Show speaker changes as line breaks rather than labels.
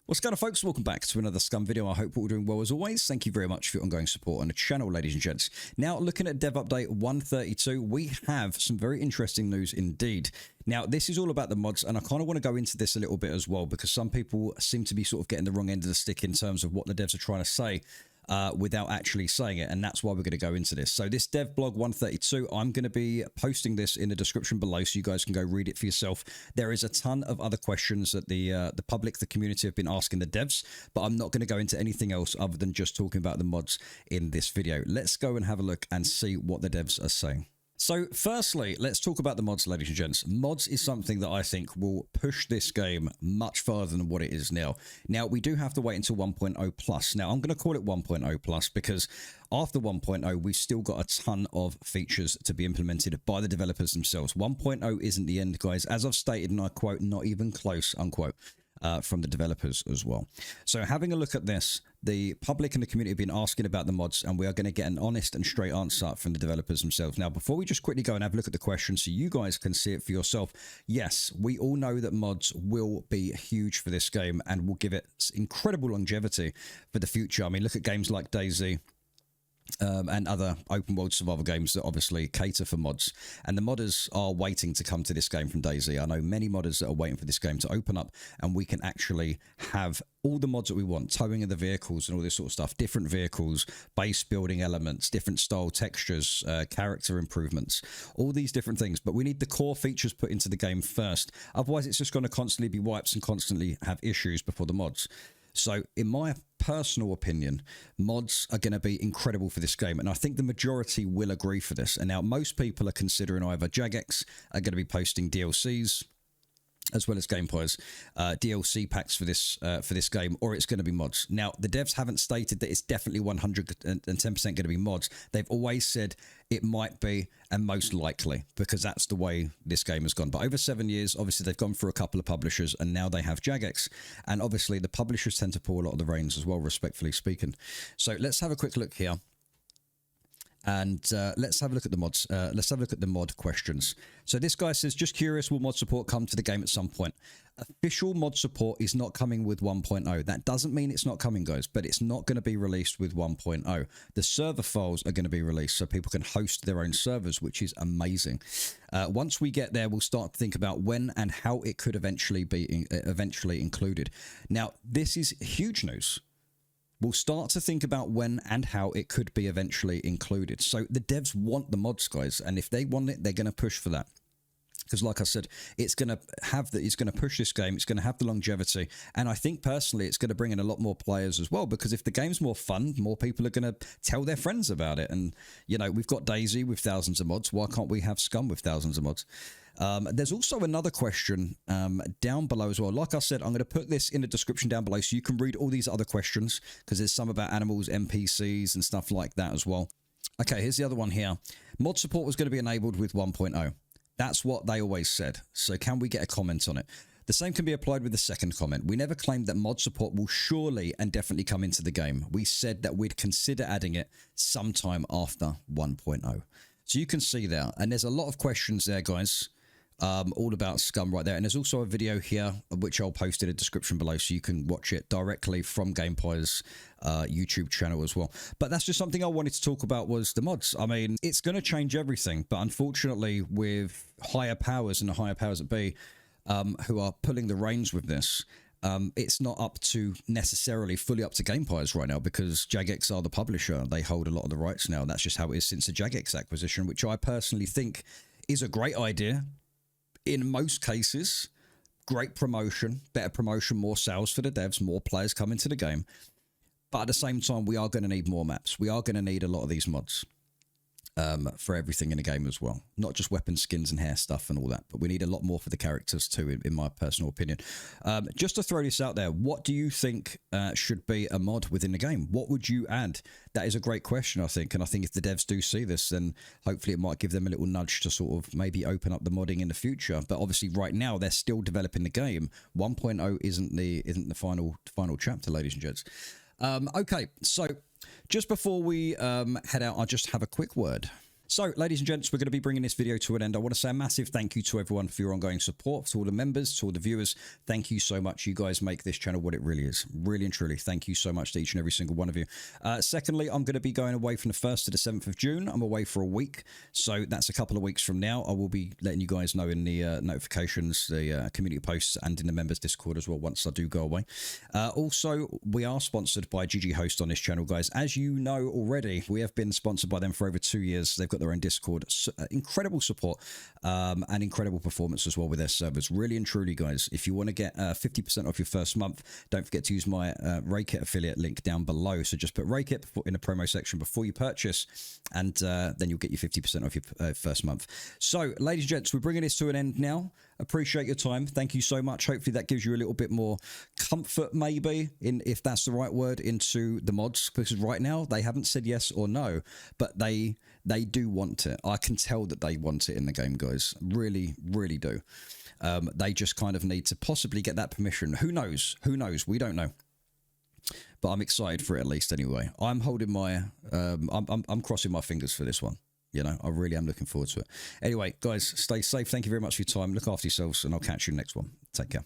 What's going on, folks? Welcome back to another Scum video. I hope we're all doing well as always. Thank you very much for your ongoing support on the channel, ladies and gents. Now, looking at Dev Update 132, we have some very interesting news indeed. Now, this is all about the mods, and I kind of want to go into this a little bit as well, because some people seem to be sort of getting the wrong end of the stick in terms of what the devs are trying to say without actually saying it, and that's why we're going to go into this. So this dev blog 132, I'm going to be posting this in the description below so you guys can go read it for yourself. There is a ton of other questions that the public, the community have been asking the devs, but I'm not going to go into anything else other than just talking about the mods in this video. Let's go and have a look and see what the devs are saying. So firstly, let's talk about the mods, ladies and gents. Mods is something that I think will push this game much further than what it is now. Now, we do have to wait until 1.0 plus. Now, I'm going to call it 1.0 plus because after 1.0, we've still got a ton of features to be implemented by the developers themselves. 1.0 isn't the end, guys. As I've stated, and I quote, not even close, unquote. From the developers as well. So having a look at this, the public and the community have been asking about the mods, and we are going to get an honest and straight answer from the developers themselves. Now, before we just quickly go and have a look at the question so you guys can see it for yourself, yes, we all know that mods will be huge for this game and will give it incredible longevity for the future. I mean, look at games like DayZ, and other open world survival games that obviously cater for mods, and the modders are waiting to come to this game from DayZ. I know many modders that are waiting for this game to open up and we can actually have all the mods that we want, towing of the vehicles and all this sort of stuff, different vehicles, base building elements, different style textures, character improvements, all these different things. But we need the core features put into the game first, otherwise it's just going to constantly be wipes and constantly have issues before the mods. So in my personal opinion, mods are going to be incredible for this game, and I think the majority will agree for this. And now most people are considering either Jagex are going to be posting DLCs as well as gameplays, DLC packs for this game, or it's going to be mods. Now, the devs haven't stated that it's definitely 110% going to be mods. They've always said it might be, and most likely, because that's the way this game has gone. But over 7 years, obviously, they've gone through a couple of publishers, and now they have Jagex. And obviously, the publishers tend to pull a lot of the reins as well, respectfully speaking. So let's have a quick look here. And let's have a look at the mods. Let's have a look at the mod questions. So this guy says, just curious, will mod support come to the game at some point? Official mod support is not coming with 1.0. That doesn't mean it's not coming, guys, but it's not going to be released with 1.0. The server files are going to be released so people can host their own servers, which is amazing. Once we get there, we'll start to think about when and how it could eventually be included. Now, this is huge news. We'll start to think about when and how it could be eventually included. So the devs want the mods, guys, and if they want it, they're going to push for that. Because like I said, it's going to push this game. It's going to have the longevity. And I think personally, it's going to bring in a lot more players as well, because if the game's more fun, more people are going to tell their friends about it. And, you know, we've got DayZ with thousands of mods. Why can't we have SCUM with thousands of mods? There's also another question down below as well. Like I said, I'm going to put this in the description down below so you can read all these other questions, because there's some about animals, NPCs, and stuff like that as well. Okay, here's the other one here. Mod support was going to be enabled with 1.0. That's what they always said. So can we get a comment on it? The same can be applied with the second comment. We never claimed that mod support will surely and definitely come into the game. We said that we'd consider adding it sometime after 1.0. So you can see there. And there's a lot of questions there, guys. All about SCUM right there. And there's also a video here, which I'll post in the description below so you can watch it directly from Gameplay's YouTube channel as well. But that's just something I wanted to talk about, was the mods. I mean, it's going to change everything, but unfortunately with higher powers and the higher powers that be who are pulling the reins with this, it's not up to necessarily fully up to Gameplayers right now, because Jagex are the publisher. They hold a lot of the rights now, and that's just how it is since the Jagex acquisition, which I personally think is a great idea. In most cases, great promotion, better promotion, more sales for the devs, more players come into the game. But at the same time, we are going to need more maps. We are going to need a lot of these mods for everything in the game as well. Not just weapon skins and hair stuff and all that, but we need a lot more for the characters too, in my personal opinion. Just to throw this out there, what do you think should be a mod within the game? What would you add? That is a great question, I think. And I think if the devs do see this, then hopefully it might give them a little nudge to sort of maybe open up the modding in the future. But obviously right now they're still developing the game. 1.0 isn't the final chapter, ladies and gents. Okay, so just before we head out, I'll just have a quick word So, ladies and gents, we're going to be bringing this video to an end. I want to say a massive thank you to everyone for your ongoing support, to all the members, to all the viewers. Thank you so much. You guys make this channel what it really is. Really and truly, thank you so much to each and every single one of you. Secondly, I'm going to be going away from the 1st to the 7th of June. I'm away for a week, so that's a couple of weeks from now. I will be letting you guys know in the notifications, the community posts, and in the members Discord as well once I do go away. Also, we are sponsored by GG Host on this channel, guys. As you know already, we have been sponsored by them for over 2 years. They've got their own Discord, incredible support and incredible performance as well with their servers. Really and truly, guys, if you want to get 50% off your first month, don't forget to use my Raykit affiliate link down below. So just put Raykit in the promo section before you purchase, and then you'll get your 50% off your first month. So, ladies and gents, we're bringing this to an end now. Appreciate your time. Thank you so much. Hopefully that gives you a little bit more comfort, maybe, in, if that's the right word, into the mods, because right now they haven't said yes or no, but they do want it. I can tell that they want it in the game, guys. Really, really do. They just kind of need to possibly get that permission. Who knows? Who knows? We don't know. But I'm excited for it at least anyway. I'm holding my, I'm crossing my fingers for this one. You know, I really am looking forward to it. Anyway, guys, stay safe. Thank you very much for your time. Look after yourselves, and I'll catch you in the next one. Take care.